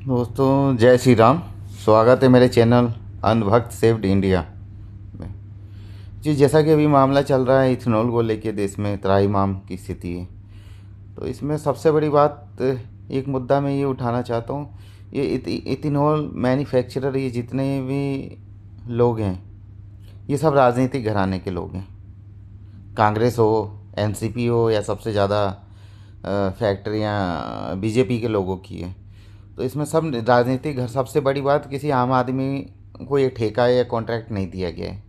दोस्तों जय श्री राम। स्वागत है मेरे चैनल अंधभक्त सेव्ड इंडिया में। जी, जैसा कि अभी मामला चल रहा है इथेनॉल को लेके, देश में त्राहिमाम की स्थिति है। तो इसमें सबसे बड़ी बात, एक मुद्दा मैं ये उठाना चाहता हूँ। ये इथेनॉल मैन्युफैक्चरर, ये जितने भी लोग हैं, ये सब राजनीतिक घराने के लोग हैं। कांग्रेस हो, एनसीपी हो, या सबसे ज़्यादा फैक्ट्रियाँ बीजेपी के लोगों की है। तो इसमें सब राजनीतिक घर। सबसे बड़ी बात, किसी आम आदमी को ये ठेका या कॉन्ट्रैक्ट नहीं दिया गया है।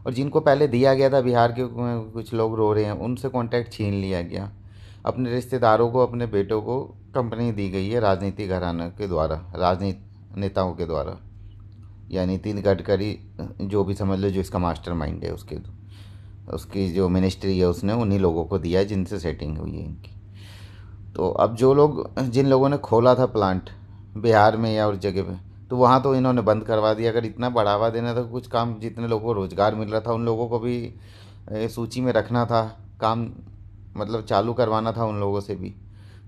और जिनको पहले दिया गया था, बिहार के कुछ लोग रो रहे हैं, उनसे कॉन्ट्रैक्ट छीन लिया गया। अपने रिश्तेदारों को, अपने बेटों को कंपनी दी गई है राजनीतिक घराने के द्वारा, राजनीति नेताओं के द्वारा। या नितिन गडकरी, जो भी समझ लो, जो इसका मास्टरमाइंड है, उसकी जो मिनिस्ट्री है, उसने उन्हीं लोगों को दिया है जिनसे सेटिंग हुई है इनकी। तो अब जिन लोगों ने खोला था प्लांट बिहार में या और जगह पे, तो वहाँ तो इन्होंने बंद करवा दिया। अगर इतना बढ़ावा देना था, कुछ काम, जितने लोगों को रोज़गार मिल रहा था, उन लोगों को भी सूची में रखना था, काम मतलब चालू करवाना था उन लोगों से भी।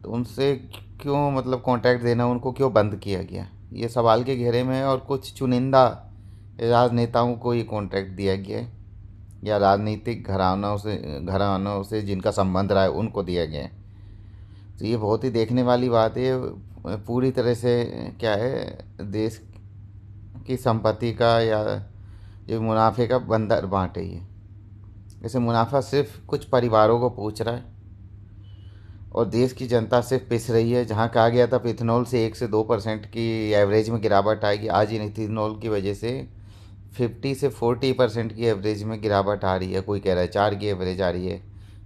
तो उनसे क्यों मतलब कॉन्ट्रैक्ट देना, उनको क्यों बंद किया गया, ये सवाल के घेरे में है। और कुछ चुनिंदा राजनेताओं को ये कॉन्ट्रैक्ट दिया गया है, या राजनीतिक घरानों से जिनका संबंध रहा है उनको दिया गया है। तो ये बहुत ही देखने वाली बात है। पूरी तरह से क्या है, देश की संपत्ति का या जो मुनाफे का बंदर बांट है ये। जैसे मुनाफा सिर्फ कुछ परिवारों को पहुंच रहा है और देश की जनता सिर्फ पिस रही है। जहाँ कहा गया था इथेनॉल से 1 से 2% की एवरेज में गिरावट आएगी, आज इन इथेनॉल की वजह से 50 से 40% की एवरेज में गिरावट आ रही है। कोई कह रहा है 4 की एवरेज आ रही है,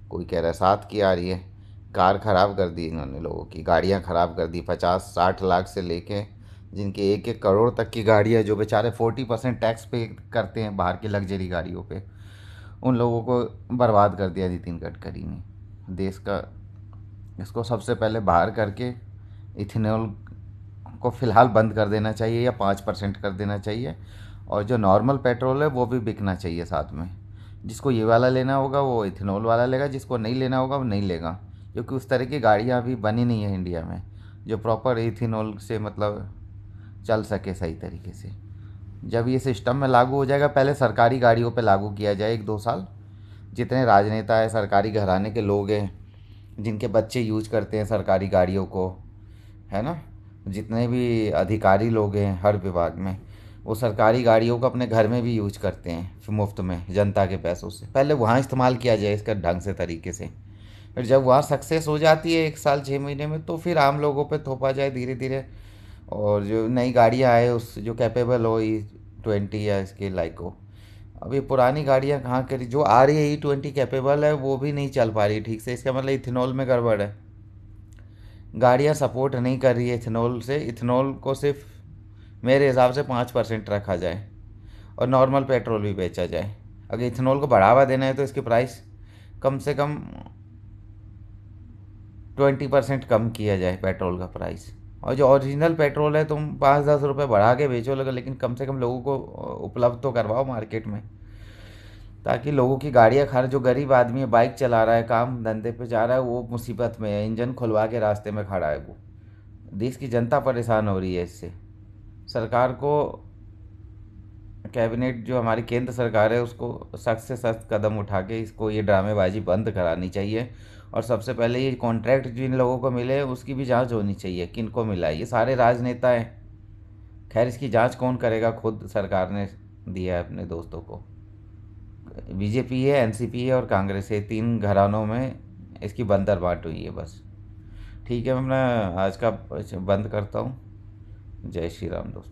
कोई कह रहा है 7 की आ रही है। कार ख़राब कर दी इन्होंने, लोगों की गाड़ियाँ ख़राब कर दी। 50-60 लाख से लेके जिनके 1-1 करोड़ तक की गाड़ियाँ, जो बेचारे 40% टैक्स पे करते हैं बाहर की लग्जरी गाड़ियों पे, उन लोगों को बर्बाद कर दिया नितिन गडकरी ने। देश का इसको सबसे पहले बाहर करके इथेनॉल को फ़िलहाल बंद कर देना चाहिए, या 5% कर देना चाहिए। और जो नॉर्मल पेट्रोल है वो भी बिकना चाहिए साथ में। जिसको ये वाला लेना होगा वो इथेनॉल वाला लेगा, जिसको नहीं लेना होगा वो नहीं लेगा। क्योंकि उस तरह की गाड़ियाँ अभी बनी नहीं है इंडिया में जो प्रॉपर इथेनॉल से मतलब चल सके सही तरीके से। जब ये सिस्टम में लागू हो जाएगा, पहले सरकारी गाड़ियों पे लागू किया जाए 1-2 साल। जितने राजनेता है, सरकारी घराने के लोग हैं, जिनके बच्चे यूज करते हैं सरकारी गाड़ियों को, है ना, जितने भी अधिकारी लोग हैं हर विभाग में, वो सरकारी गाड़ियों को अपने घर में भी यूज करते हैं मुफ्त में जनता के पैसों से। पहले वहाँ इस्तेमाल किया जाए इसका ढंग से, तरीके से। फिर जब वहाँ सक्सेस हो जाती है 1 साल 6 महीने में, तो फिर आम लोगों पे थोपा जाए धीरे धीरे। और जो नई गाड़ियाँ आए, उस जो कैपेबल हो E20 या इसके लाइक हो। अब ये पुरानी गाड़ियाँ कहाँ करी, जो आ रही है E20 कैपेबल है, वो भी नहीं चल पा रही ठीक से। इसका मतलब इथेनॉल में गड़बड़ है। गाड़ियाँ सपोर्ट नहीं कर रही है इथेनॉल से। इथेनॉल को सिर्फ मेरे हिसाब से 5% रखा जाए और नॉर्मल पेट्रोल भी बेचा जाए। अगर इथेनॉल को बढ़ावा देना है तो इसकी प्राइस कम से कम 20% कम किया जाए, पेट्रोल का प्राइस। और जो ओरिजिनल पेट्रोल है, तुम 5-10 रुपये बढ़ा के बेचो लगे, लेकिन कम से कम लोगों को उपलब्ध तो करवाओ मार्केट में, ताकि लोगों की गाड़ियाँ जो गरीब आदमी है, बाइक चला रहा है, काम धंधे पे जा रहा है, वो मुसीबत में है, इंजन खुलवा के रास्ते में खड़ा है। वो देश की जनता परेशान हो रही है इससे। सरकार को, कैबिनेट जो हमारी केंद्र सरकार है, उसको सख्त से सख्त कदम उठा के इसको, ये ड्रामेबाजी बंद करानी चाहिए। और सबसे पहले ये कॉन्ट्रैक्ट जिन लोगों को मिले उसकी भी जांच होनी चाहिए, किन को मिला है। ये सारे राजनेता हैं, खैर इसकी जांच कौन करेगा, खुद सरकार ने दिया है अपने दोस्तों को। बीजेपी है, एनसीपी है और कांग्रेस है, 3 घरानों में इसकी बंदरबाट हुई है बस। ठीक है, मैं आज का बंद करता हूँ। जय श्री राम दोस्तों।